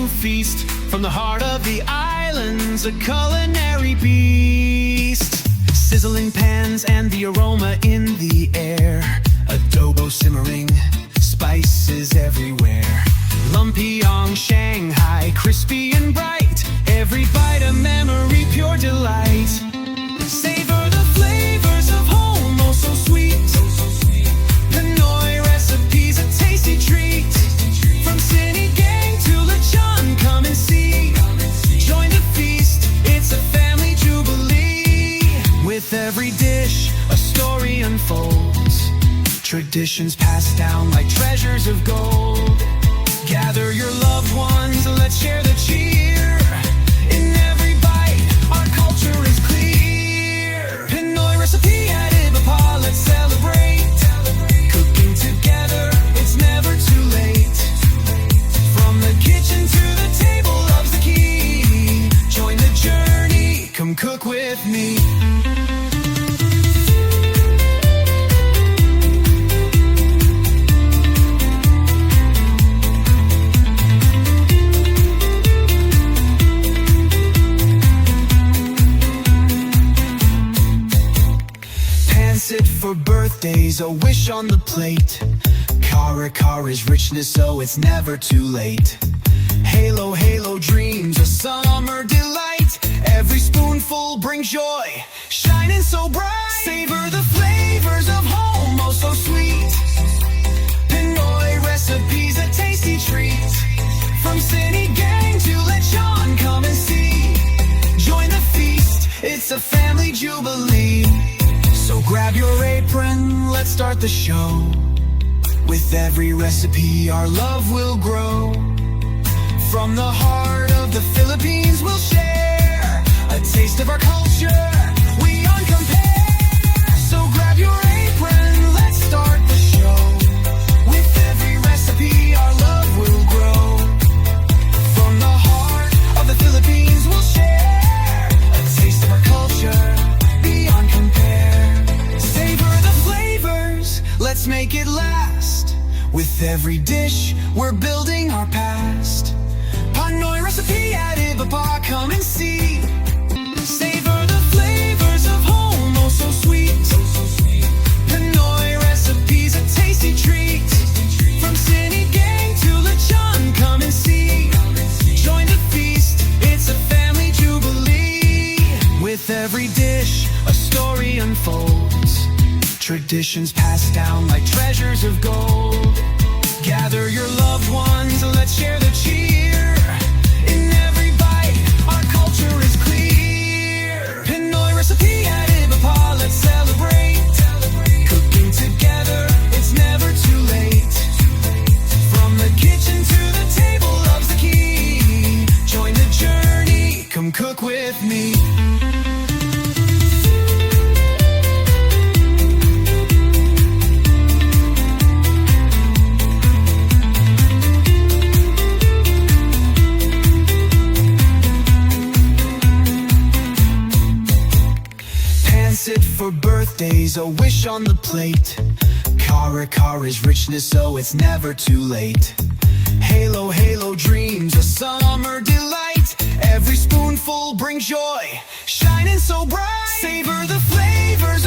to feast. From the heart of the islands, a culinary beast. Sizzling pans and the aroma in the air. Adobo simmering, spices everywhere. Lumpyong, Shanghai, crispy and bright. Every bite a memory, pure delight. Savor the flavors of home, oh so sweet. Pinoy recipes, a tasty treat. From Cine Gang to Lechon, come and see. Join the feast, it's a family jubilee. With every dish, a story unfolds. Traditions passed down like treasures of gold. Gather your loved ones, let's share the cheer. In every bite, our culture is clear. Pinoy recipe at Ibapa, let's celebrate. Cooking together, it's never too late. From the kitchen to the table, love's the key. Join the journey, come cook with me. Sit for birthdays, a wish on the plate. Kara is richness, so it's never too late. Halo, halo dreams, a summer delight. Every spoonful brings joy, shining so bright. Savor the flavors of home, oh so sweet. Pinoy recipes, a tasty treat. From Cine Gang to Lechon, come and see. Join the feast, it's a family jubilee. So grab your apron, let's start the show. With every recipe, our love will grow. From the heart of the Philippines, we'll share a taste of our culture, we uncompare. So grab your apron, let's start the show. With every recipe, our love will grow. From the heart of the Philippines, we'll share a taste of our culture, beyond compare. Savor the flavors, let's make it last. With every dish, we're building our past. Pinoy recipe at Ibapa, come and see. Savor the flavors of home, oh so sweet. Pinoy recipes, a tasty treat. From Cine Gang to Lechon, come and see. Join the feast, it's a family jubilee. With every dish, a story unfolds. Traditions passed down like treasures of gold. Gather your loved ones, let's share the cheer. In every bite, our culture is clear. Pinoy recipe at Ibapa, let's celebrate. Cooking together, it's never too late. From the kitchen to the table, love's the key. Join the journey, come cook with me. Sit for birthdays, a wish on the plate. Kara is richness, so it's never too late. Halo, halo dreams, a summer delight. Every spoonful brings joy, shining so bright. Savor the flavors